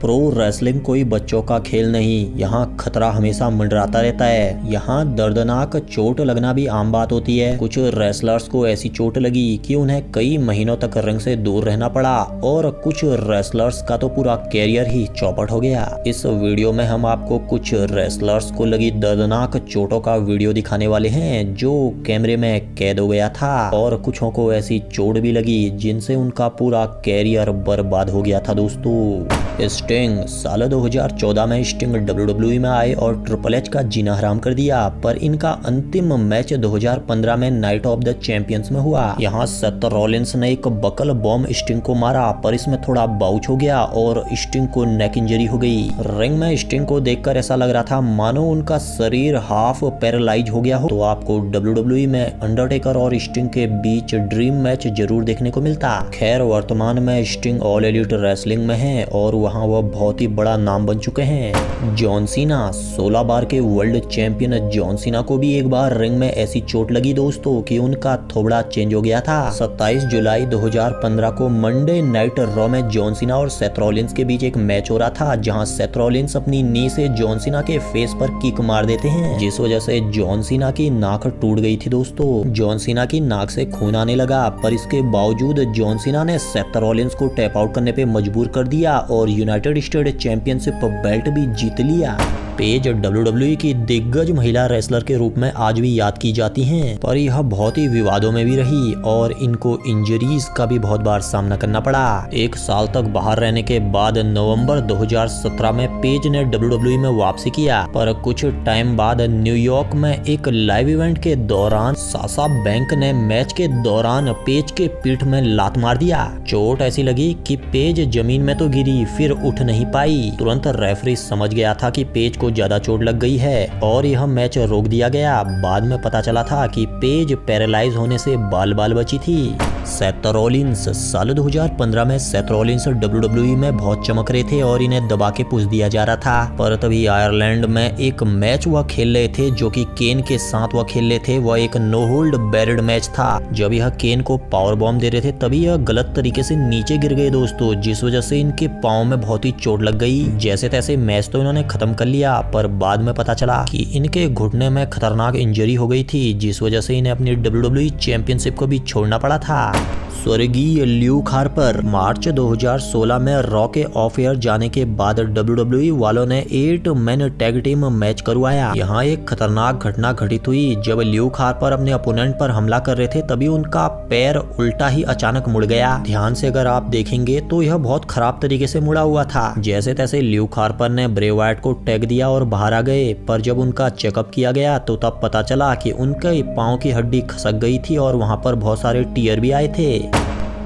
Pro wrestling कोई बच्चों का खेल नहीं, यहाँ खतरा हमेशा मंडराता रहता है। यहाँ दर्दनाक चोट लगना भी आम बात होती है। कुछ रेसलर्स को ऐसी चोट लगी कि उन्हें कई महीनों तक रिंग से दूर रहना पड़ा और कुछ रेसलर्स का तो पूरा कैरियर ही चौपट हो गया। इस वीडियो में हम आपको कुछ रेसलर्स को लगी दर्दनाक चोटों का वीडियो दिखाने वाले हैं जो कैमरे में कैद हो गया था, और कुछों को ऐसी चोट भी लगी जिनसे उनका पूरा कैरियर बर्बाद हो गया था। दोस्तों, स्टिंग साल 2014 में स्टिंग WWE में आए और ट्रिपल एच का जीना हराम कर दिया, पर इनका अंतिम मैच 2015 में नाइट ऑफ द चैंपियंस में हुआ। यहाँ सेथ रॉलिंस ने एक बकल बॉम्ब स्टिंग को मारा, पर इसमें थोड़ा बाउच हो गया और स्टिंग को नेक इंजरी हो गई। रिंग में स्टिंग को देखकर ऐसा लग रहा था मानो उनका शरीर हाफ पैरालाइज हो गया हो। तो आपको WWE में अंडरटेकर और स्टिंग के बीच ड्रीम मैच जरूर देखने को मिलता। खैर, वर्तमान में स्टिंग ऑल एलिट रेसलिंग में है और वहाँ वह बहुत ही बड़ा नाम बन चुके हैं। जॉन सीना 16 बार के वर्ल्ड चैंपियन जॉन सीना को भी एक बार रिंग में ऐसी चोट लगी दोस्तों कि उनका थोबड़ा चेंज हो गया था। 27 जुलाई 2015 को मंडे नाइट रॉ में जॉन सीना और सेथ रॉलिंस के बीच एक मैच हो रहा था, जहां सेथ रॉलिंस अपनी नी से जॉन सीना के फेस पर किक मार देते हैं, जिस वजह से जॉन सीना की नाक टूट गई थी। दोस्तों, जॉन सीना की नाक से खून आने लगा, पर इसके बावजूद जॉन सीना ने सेथ रॉलिंस को टैप आउट करने पे मजबूर कर दिया और यूनाइटेड स्टेट चैंपियनशिप बेल्ट भी जीत लिया। पेज WWE की दिग्गज महिला रेसलर के रूप में आज भी याद की जाती हैं, पर यह बहुत ही विवादों में भी रही और इनको इंजरीज का भी बहुत बार सामना करना पड़ा। एक साल तक बाहर रहने के बाद नवंबर 2017 में पेज ने WWE में वापसी किया, पर कुछ टाइम बाद न्यूयॉर्क में एक लाइव इवेंट के दौरान साशा बैंक ने मैच के दौरान पेज के पीठ में लात मार दिया। चोट ऐसी लगी कि पेज जमीन में तो गिरी, फिर उठ नहीं पाई। तुरंत रेफरी समझ गया था कि पेज को ज्यादा चोट लग गई है और यह मैच रोक दिया गया। बाद में पता चला था कि पेज पैरालाइज होने से बाल बाल बची थी। सेथ रॉलिंस साल 2015 में सेथ रॉलिंस WWE में बहुत चमक रहे थे और इन्हें दबा के पूछ दिया जा रहा था, पर तभी आयरलैंड में एक मैच वह खेल रहे थे जो कि केन के साथ वह खेल रहे थे। वह एक नो होल्ड बैरिड मैच था। जब यह केन को पावर बॉम्ब दे रहे थे तभी यह गलत तरीके से नीचे गिर गए दोस्तों, जिस वजह से इनके पाँव में बहुत ही चोट लग गई। जैसे तैसे मैच तो इन्होंने खत्म कर लिया, पर बाद में पता चला कि इनके घुटने में खतरनाक इंजरी हो गई थी, जिस वजह से इन्हें अपनी WWE चैंपियनशिप को भी छोड़ना पड़ा था। स्वर्गीय ल्यूक हार्पर मार्च 2016 में रॉ के ऑफ एयर जाने के बाद WWE वालों ने 8 मैन टैग टीम मैच करवाया। यहाँ एक खतरनाक घटना घटित हुई। जब ल्यूक हार्पर अपने अपोनेंट पर हमला कर रहे थे तभी उनका पैर उल्टा ही अचानक मुड़ गया। ध्यान से अगर आप देखेंगे तो यह बहुत खराब तरीके से मुड़ा हुआ था। जैसे तैसे ल्यूक हार्पर ने ब्रे वाइट को टैग दिया और बाहर आ गए, पर जब उनका चेकअप किया गया तो तब पता चला कि उनके पाँव की हड्डी खसक गई थी और वहाँ पर बहुत सारे टीयर भी आए थे।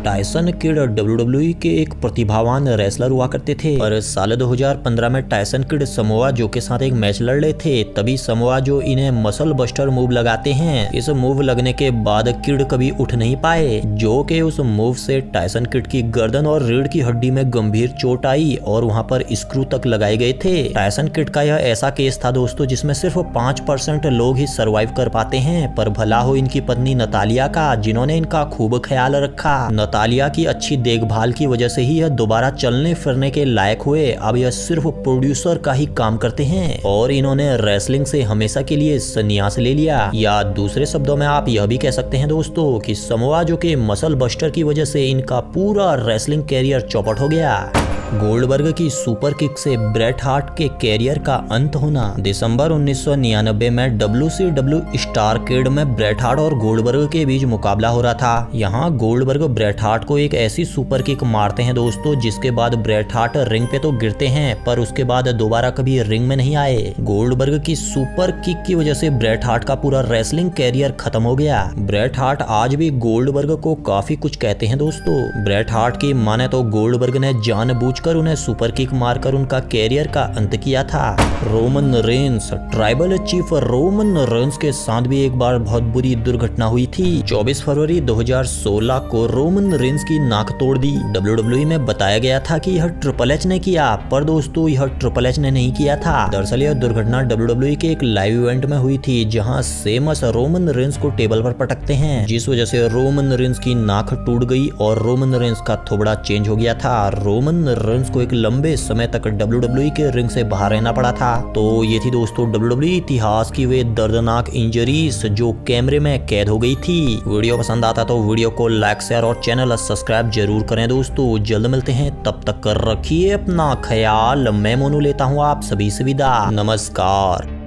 टायसन किड WWE के एक प्रतिभावान रेसलर हुआ करते थे, पर साल 2015 में टायसन किड समोआ जो के साथ एक मैच लड़ रहे थे। तभी समोआ जो इन्हें मसल बस्टर मूव लगाते हैं, इस मूव लगने के बाद किड कभी उठ नहीं पाए, जो कि उस मूव से टायसन किड की गर्दन और रीढ़ की हड्डी में गंभीर चोट आई और वहां पर स्क्रू तक लगाए गए थे। टायसन किड का यह ऐसा केस था दोस्तों जिसमें सिर्फ 5% लोग ही सर्वाइव कर पाते हैं, पर भला हो इनकी पत्नी नतालिया का, जिन्होंने इनका खूब ख्याल रखा। नतालिया की अच्छी देखभाल की वजह से ही यह दोबारा चलने फिरने के लायक हुए। अब यह सिर्फ प्रोड्यूसर का ही काम करते हैं और इन्होंने रेसलिंग से हमेशा के लिए संन्यास ले लिया। या दूसरे शब्दों में आप यह भी कह सकते हैं दोस्तों कि समोआ जो के मसल बस्टर की वजह से इनका पूरा रेसलिंग कैरियर चौपट हो गया। गोल्डबर्ग की सुपर किक से ब्रेट हार्ट के कैरियर का अंत होना। दिसंबर 1999 में WCW स्टारकेड में ब्रेट हार्ट और गोल्डबर्ग के बीच मुकाबला हो रहा था। यहाँ गोल्डबर्ग ब्रेट हार्ट को एक ऐसी सुपर किक मारते हैं दोस्तों जिसके बाद ब्रेट हार्ट रिंग पे तो गिरते हैं, पर उसके बाद दोबारा कभी रिंग में नहीं आए। गोल्डबर्ग की सुपर किक की वजह से ब्रेट हार्ट का पूरा रेसलिंग कैरियर खत्म हो गया। ब्रेट हार्ट आज भी गोल्डबर्ग को काफी कुछ कहते हैं दोस्तों। ब्रेट हार्ट की माने तो गोल्डबर्ग ने जानबूझकर उन्हें सुपर किक मारकर उनका कैरियर का अंत किया था। Roman Reigns tribal chief Roman Reigns के साथ भी एक बार बहुत बुरी दुर्घटना हुई थी। 24 फरवरी 2016 को रोमन रोमन रेंस की नाक तोड़ दी। WWE में बताया गया था कि यह ट्रिपल एच ने किया, पर दोस्तों यह ट्रिपल एच ने नहीं किया था। दरअसल यह दुर्घटना WWE के एक लाइव इवेंट में हुई थी, जहां सेमस रोमन रेंस को टेबल पर पटकते हैं, जिस वजह से रोमन रेंस की नाक टूट गई और रोमन रेंस का थोबड़ा चेंज हो गया था। रोमन रेंस को एक लंबे समय तक WWE के रिंग से बाहर रहना पड़ा था। तो ये थी दोस्तों WWE इतिहास की वे दर्दनाक इंजरीज जो कैमरे में कैद हो गई थी। वीडियो पसंद आता तो वीडियो को लाइक शेयर और चैनल सब्सक्राइब जरूर करें दोस्तों। जल्द मिलते हैं, तब तक रखिए अपना ख्याल। मैं मोनू लेता हूँ आप सभी से विदा। नमस्कार।